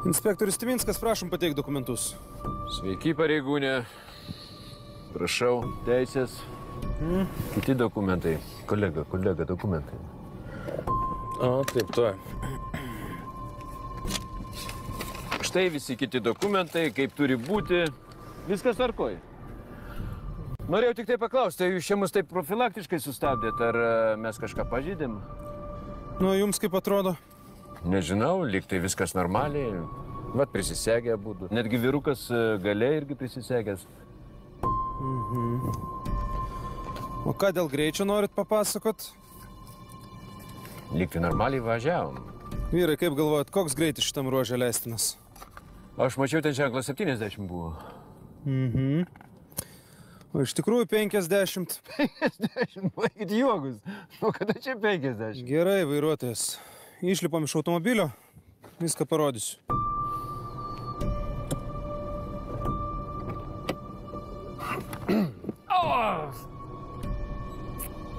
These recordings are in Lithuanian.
Inspektorius Timinskas, prašom pateikti dokumentus. Sveiki, pareigūnė. Prašau, teisės. Kiti dokumentai. Kolega, dokumentai. O, taip, tuo. Štai visi kiti dokumentai, kaip turi būti. Viskas tvarkoj. Norėjau tik tai paklausti, jūs čia mus taip profilaktiškai sustabdėt, ar mes kažką pažydėm? Nu, jums kaip atrodo? Nežinau, lyg tai viskas normaliai. Vat prisisegę būtų. Netgi vyrukas gale irgi prisisegęs. O ką dėl greičio norit papasakot? Lyg tai normaliai važiavom. Vyrai, kaip galvojat, koks greitis šitam ruože leistinas? Aš mačiau, ten ženklas 70 buvo. O iš tikrųjų 50. 50? Baikit juokus. Nu, kada čia 50? Gerai, vairuotojas. Išlipam iš automobilio, viską parodysiu.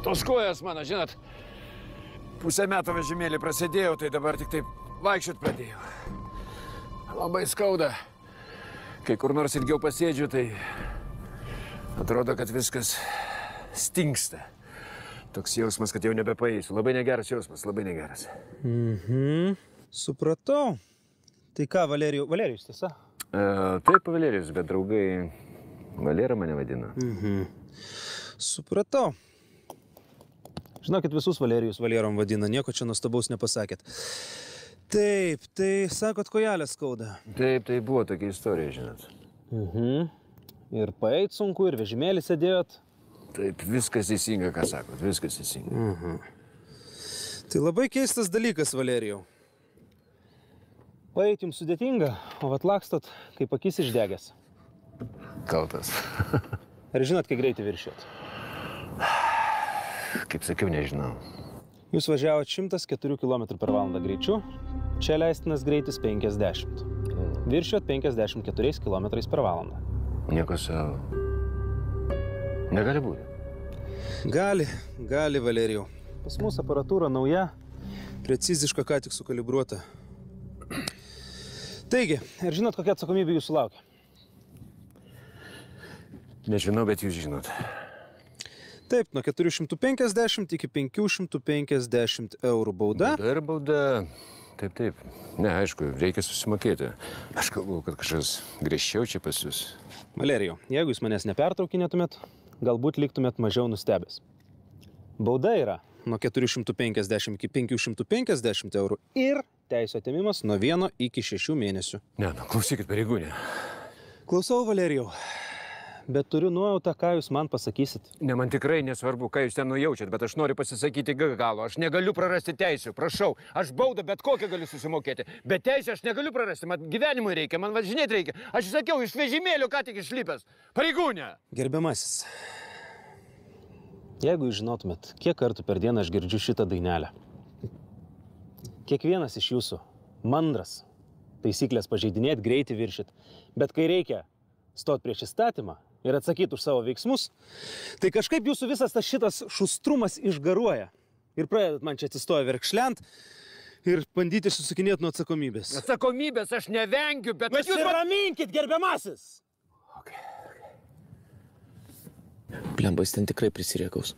Tos kojas mano, žinot, pusę metų vežimėlį prasidėjau, tai dabar tik taip vaikščiot pradėjau. Labai skauda. Kai kur nors ilgiau pasėdžiu, tai atrodo, kad viskas stingsta. Toks jausmas, kad jau nebepaeisiu. Labai negeras jausmas, labai negeras. Supratau. Tai ką, Valerijus, tiesa? Taip, Valerijus, bet draugai Valera mane vadina. Supratau. Žinokit, visus Valerijus Valerom vadina, nieko čia nuostabaus nepasakėt. Taip, tai sakot, kojelės skauda. Taip, tai buvo tokia istorija, žinot. Ir paeit sunku, ir vežimėlį sėdėjot. Taip, viskas teisinga, ką sakot, viskas teisinga. Tai labai keistas dalykas, Valerijau. Paeit jums sudėtinga, o vat lakstot, kaip akis išdegęs. Kaltas. Ar žinot, kiek greitį viršėt? Kaip sakiau, nežinau. Jūs važiavot 104 km per valandą greičiu, čia leistinas greitis 50. Viršėt 54 km per valandą. Nieko savo. Negali būti. Gali, Valerijau. Pas mūsų aparatūra nauja, preciziška, ką tik sukalibruota. Taigi, ar žinot, kokia atsakomybė jūsų laukia? Nežinau, bet jūs žinot. Taip, nuo 450 iki 550 eurų bauda. Bauda ir bauda. Taip. Ne, aišku, reikia susimokėti. Aš galvoju, kad kažkas griežčiau čia pas jūs. Valerijau, jeigu jūs manęs nepertraukinėtumėt, galbūt liktumėt mažiau nustebęs. Bauda yra nuo 450 iki 550 eurų ir teisių atėmimas nuo 1 iki 6 mėnesių. Ne, klausykit, pareigūnė. Klausau, Valerijau. Bet turiu nuojautą, ką jūs man pasakysit. Ne, man tikrai nesvarbu, ką jūs ten nujaučiat, bet aš noriu pasisakyti galo. Aš negaliu prarasti teisių, prašau. Aš baudą bet kokią galiu susimokėti. Bet teisę aš negaliu prarasti, man gyvenimui reikia, man važinėti reikia. Aš sakiau, iš vežimėlio ką tik išlipęs. Pareigūnė! Gerbiamasis, jeigu jūs žinotumėt, kiek kartų per dieną aš girdžiu šitą dainelę. Kiekvienas iš jūsų mandras, taisyklės pažeidinėt, greitį viršit. Bet kai reikia stot prieš įstatymą ir atsakyti už savo veiksmus, tai kažkaip jūsų visas tas šitas šustrumas išgaruoja. Ir pradedat man čia atsistoja verkšlent ir bandyti susikinėti nuo atsakomybės. Atsakomybės aš nevengiu, bet... Pasiraminkit, gerbiamasis! Blemba, jis ten tikrai prisiriekaus.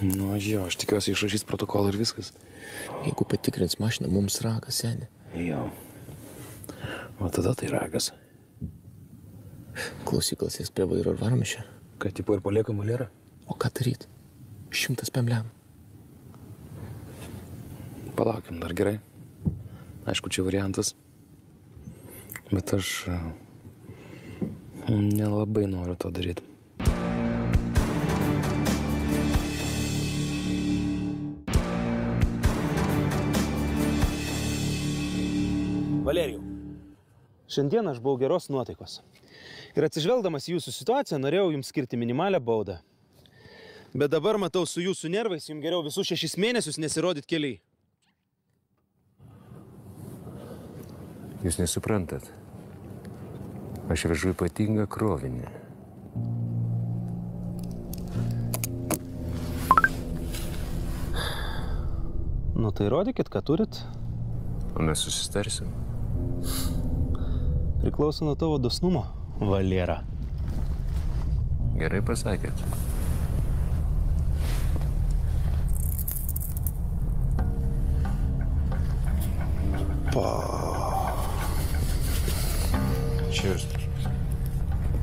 Nu, jo, aš tikiuosi išrašys protokolą ir viskas. Jeigu patikrins mašiną, mums ragas, seni. Jo. O tada tai ragas. Klausyk, sės prie vairo ir varom iš čia. Kad tipo ir paliekam Valerą? O ką daryt? 100 pemliam. Palaukim, dar gerai. Aišku, čia variantas. Bet aš nelabai noriu to daryti. Valerijau, šiandien aš buvau geros nuotaikos. Ir atsižvelgdamas į jūsų situaciją, norėjau jums skirti minimalią baudą. Bet dabar matau su jūsų nervais, jums geriau visus 6 mėnesius nesirodyt keliai. Jūs nesuprantat. Aš vežu ypatingą krovinį. Nu tai rodykit, ką turit. O mes susitarsim. Priklauso nuo tavo dosnumo, Valera. Gerai pasakėt. Cheers.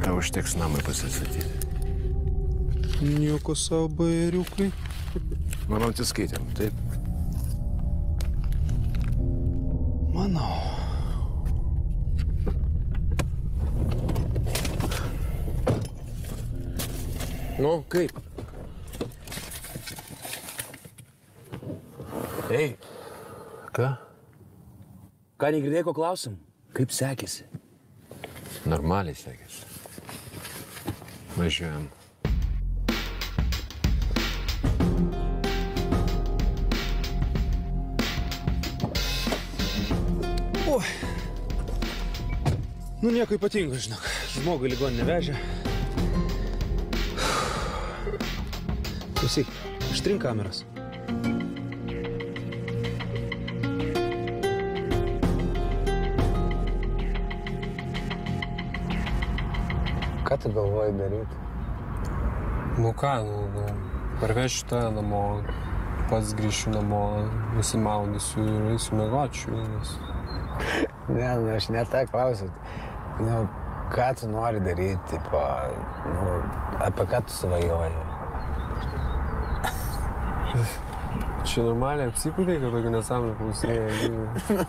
Tau užteks namai pasistatyti. Nieko savo bajeriukai. Manau, atsiskaitėm, taip? Manau. Nu, kaip? Ei, Ką? ką negirdėjai, ko klausim? Kaip sekėsi? Normaliai sekėsi. Važiuojam. Oi. Nu, nieko ypatingo, žinok. Žmogui ligoninę vežė. Klausyk, ištrink kameras. Ką tu galvoji daryti? Nu ką, parvešiu tave namo, pats grįšiu namo, nusimaudysiu ir eisiu miegoti švilnės. Ne, aš ne tą klausiu. Ką tu nori daryti, tipo, apie ką tu svajoji? Čia normaliai apsipūtė, kad tokį nesąmonę klausinėja.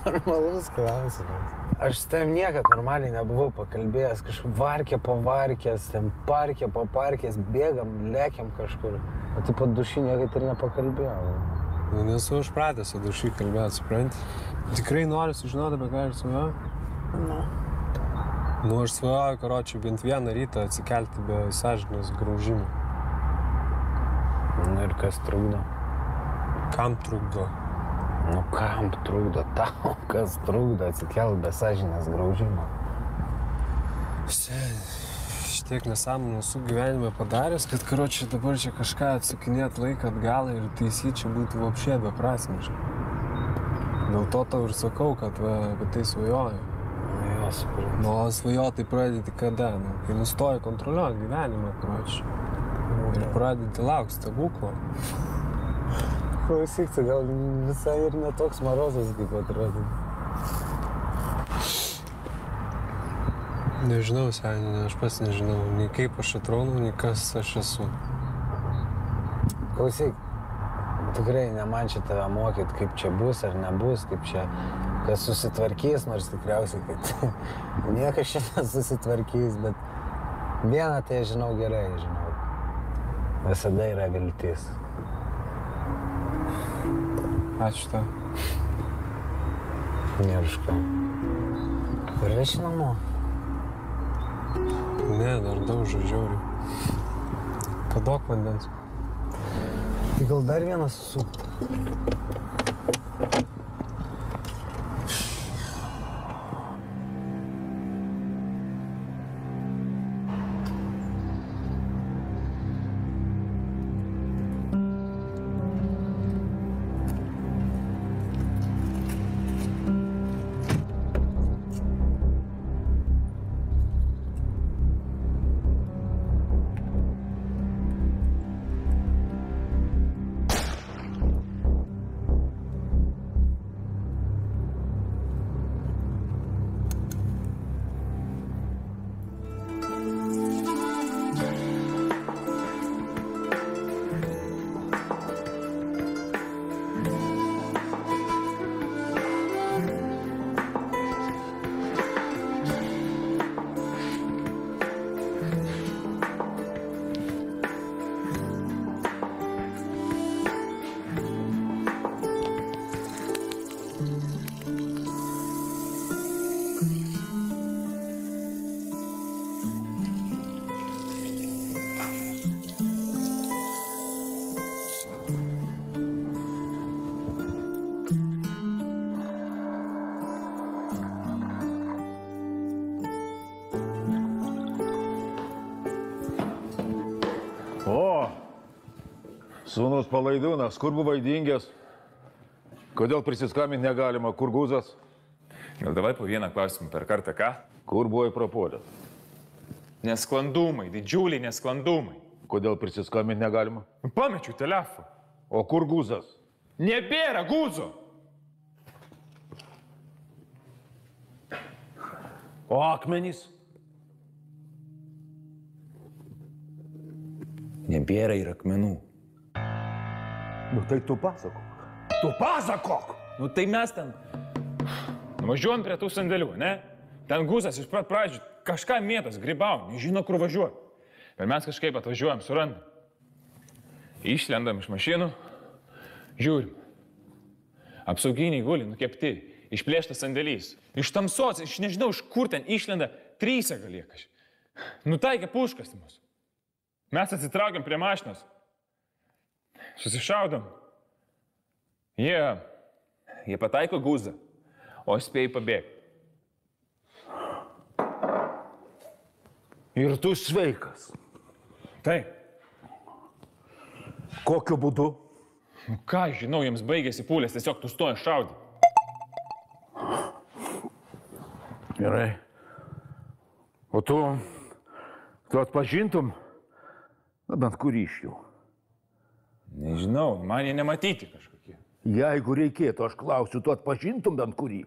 Normalus klausimas. Aš su tavim niekad normaliai nebuvau pakalbėjęs, kažkaip varkė po varkės, ten parkė po parkės, bėgam, lėkiam kažkur. O taip pat dušį niekad ir nepakalbėjau. Nu, nesu aš pratęs su dušį kalbėti, supranti? Tikrai nori sužinoti, apie ką aš svajoju? Nu. Nu, aš svajoju, karočiui, bent vieną rytą atsikelti be sąžinės graužimo. Nu ir kas trukdo? Kam trukdo? Nu kam trukdo tau, kas trukdo atsikelt be sąžinės graužimo? Šitiek nesąmonų esu gyvenime padaręs, kad, karočiui, dabar čia kažką atsukinėt laiką atgal ir taisyti čia būtų vapšė beprasmiškai. Dėl to tau ir sakau, kad apie tai svajoju. Jo, suprantu. Nu, svajoti pradedi kada? Nu, kai nustoji kontroliuoti gyvenimą, karočiui. Ir pradedi laukti stebuklo. Klausyk, tu gal visai ir netoks marozas, kaip atrodo. Nežinau, seniai, aš pats nežinau, nei kaip aš atrodo, nei kas aš esu. Klausyk, tikrai ne man čia tave mokyt, kaip čia bus ar nebus, kaip čia kas susitvarkys, nors tikriausiai, kad niekas čia nesusitvarkys, bet vieną tai aš žinau gerai, žinau. Visada yra viltis. Ačiū tau. Nėr iš ko. Parveši namo? Ne, dar daug žiauriai. Padok vandens. Tai gal dar vienas susuk? O, sūnus Palaidūnas, kur buvai dingęs? Kodėl prisiskambinti negalima? Kur guzas? Gal davai po vieną klausimą per kartą, ką? Kur buvai prapuolęs? Nesklandumai, didžiuliai nesklandumai. Kodėl prisiskambinti negalima? Pamečiau telefoną. O kur guzas? Nebėra guzo. O akmenys? Nebėra ir akmenų. Nu tai tu pasakok. Tu pasakok! Nu tai mes ten važiuojam prie tų sandėlių, ne? Ten guzas iš pat pradžių kažką mėtas, grybau, nežino kur važiuoja. Bet mes kažkaip atvažiuojam, surandam. Išlendam iš mašinų, žiūrim. Apsauginiai guli, nukepti, išplėštas sandėlys. Iš tamsos, iš nežinau, iš kur ten išlenda, 3 galėkaš. Nutaikė puškas mus. Mes atsitraukiam prie mašinos. Susišaudom. Jie pataiko guzą, o spėjai pabėgti. Ir tu sveikas. Taip. Kokiu būdu? Nu ką, žinau, jiems baigėsi pūlės, tiesiog tu stoji šaudį. Gerai. O tu atpažintum, bent kurį iš jų? Nežinau, man jie nematyti kažkokie. Jeigu reikėtų, aš klausiu, tu atpažintum bent kurį?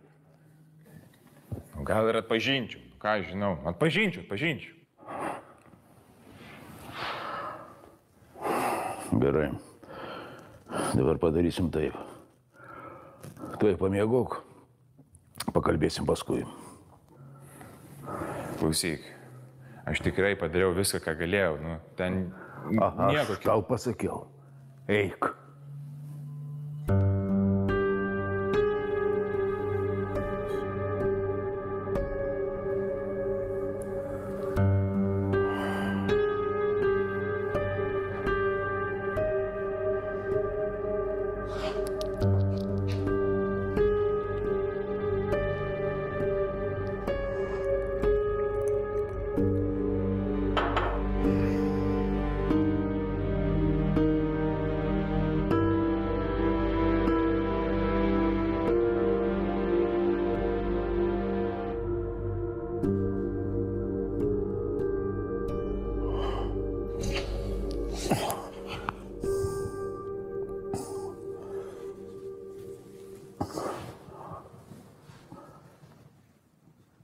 Nu, gal ir atpažinčiau, ką žinau, atpažinčiau. Gerai. Dabar padarysim taip. Tu pamiegok, pakalbėsim paskui. Klausyk, aš tikrai padariau viską, ką galėjau. Nu, ten nieko Aš tau pasakiau. Eik.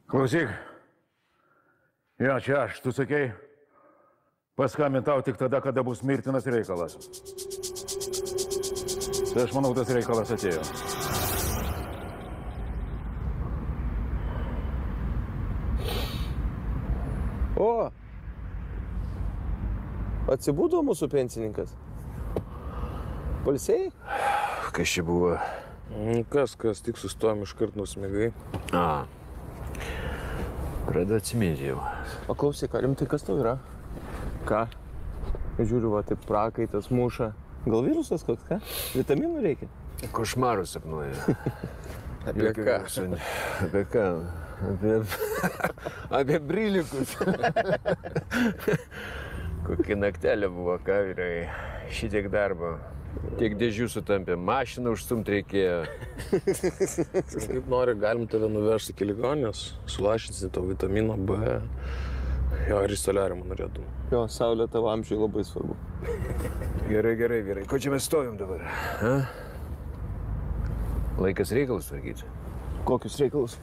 Klausyk. Jo, čia aš, tu sakei, paskambint tau tik tada, kada bus mirtinas reikalas. Tai aš manau, tas reikalas atėjo. O, atsibudo mūsų pensininkas. Palsėjai? Kas čia buvo? Kas, tik sustojom iškart nusmigai. Pradedu atsiminti jau. O klausyk, rimtai kas tau yra? Ką? Žiūriu, va, taip prakaitas muša. Gal virusas koks, ką? Vitaminų reikia? Košmarų sapnuoju. Apie ką? Apie ką? Apie brilikus. Kokia naktelė buvo, ką vyrai. Šitiek darbo. Tiek dėžių sutampė, mašiną užstumt reikėjo. Kaip nori, galim tave nuvežti iki ligoninės, sulašinsi tau vitamino B. Jo, ir į soliariumą norėtum. Jo, saulė tavo amžiui labai svarbu. Gerai, vyrai. Ko čia mes stovim dabar? Ha? Laikas reikalus tvarkyti. Kokius reikalus?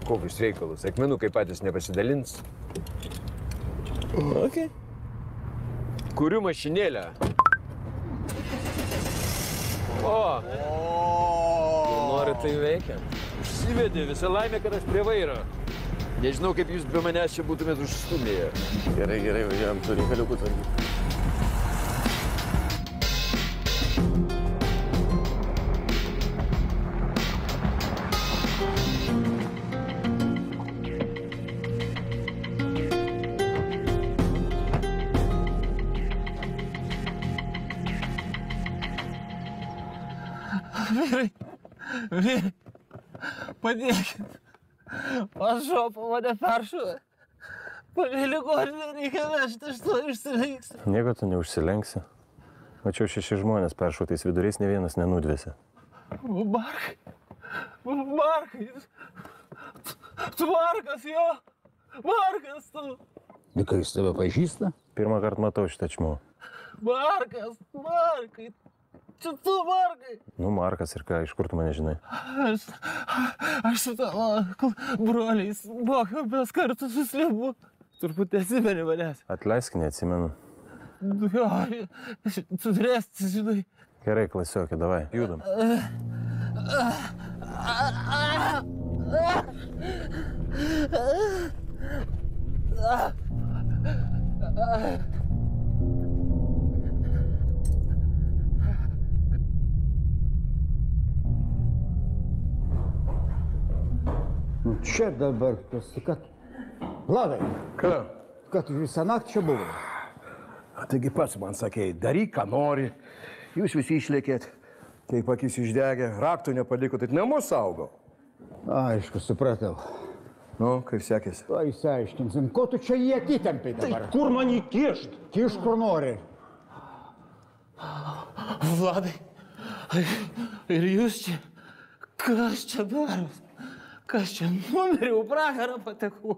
Kokius reikalus? Akmenukai patys nepasidalins. Ok. Kuriu mašinėlę. O! Nori, tai veikia. Užsivedė, visą laimę, kad aš prie vairo. Nežinau, kaip jūs be manęs čia būtumėt užstumėję. Gerai, važiuojam, tu reikaliukų tvarkyti. Vyrai, padėkit. Prašau, mane peršovė. Mane ligoninę reikia vežti, aš to išsilenksiu. Nieko tu neužsilenksi. Mačiau 6 žmonės peršautais viduriais, ne vienas nenudvėsi. Markai. Markai. Tu Markas, jo. Markas, tu. Kai jis tave pažįsta? Pirmą kartą matau šitą čmų. Markas, Markai. Čia tu, Markai. Nu, Markas ir ką, iš kur tu mane žinai? Aš su tavo broliais Bochapės kartu suslėbu. Turbūt neatsimeni manęs. Atleisk, neatsimenu. Jo, tu turėsi, žinai. Gerai, klasiokė, davai, judam. Čia dabar, kad... Vladai, Ką? kad visą naktį čia buvo. Taigi pats man sakei, daryk, ką nori. Jūs visi išlėkėt. Kaip akis išdegė, raktų nepaliko, tai namus saugo. Aišku, supratau. Nu, kaip sekėsi? To įsiaiškinsim. Ko tu čia jį atitempi dabar? Tai kur man jį kišt? Kišk kur nori. Vladai, ir jūs čia, kas čia daros? Kas čia numeriau pragarą patekau?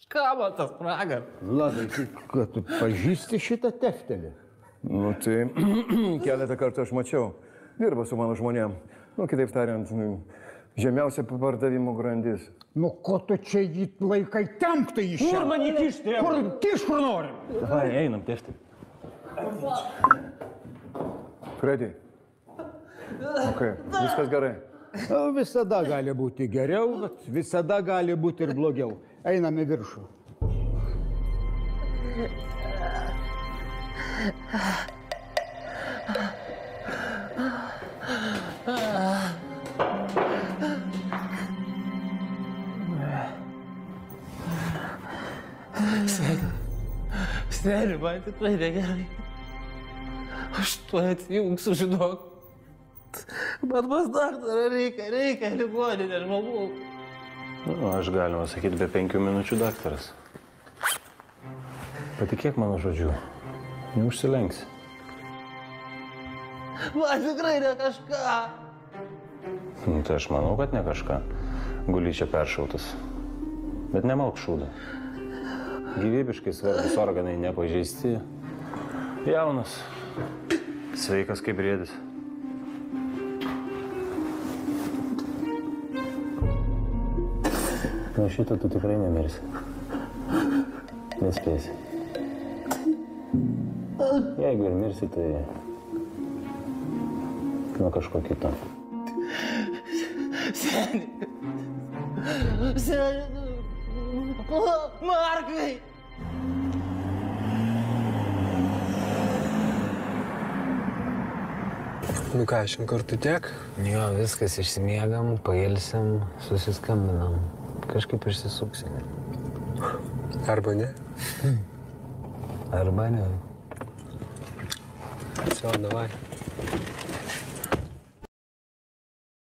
Ką man tas pragaras? Vladai, kad tu pažįsti šitą teftelį? Nu, tai keletą kartų aš mačiau. Dirba su mano žmonėm. Nu, kitaip tariant, žemiausia pardavimo grandis. Nu, ko tu čia jį laikai temptai iš čia? Kur man jį kišti? Kur kiš kur nori? Davai, einam, tefti. Fredi. Okay. Viskas gerai. Visada gali būti geriau, bet visada gali būti ir blogiau. Einam į viršų. Seni, man tikrai negerai. Aš tuo atsijungsiu, žinok. Bet pas daktarą reikia ligoninę žmogų. Nu, aš galima sakyti, be 5 minučių daktaras. Patikėk mano žodžiu, neužsilenksi. Man tikrai ne kažką. Nu, tai aš manau, kad ne kažką. Guli čia peršautas. Bet nemalk šūdą. Gyvybiškai svarbus organai nepažeisti. Jaunas. Sveikas kaip briedis. Nuo šito tu tikrai nemirsi. Nespėsi. Jeigu ir mirsi, tai nuo kažko kito. Seni. Markai. Nu ką, šiandien kartu tiek? Jo, viskas išsimiegam, pailsim, susiskambinam. Kažkaip išsisuksim. Arba ne? Arba ne. Все, давай.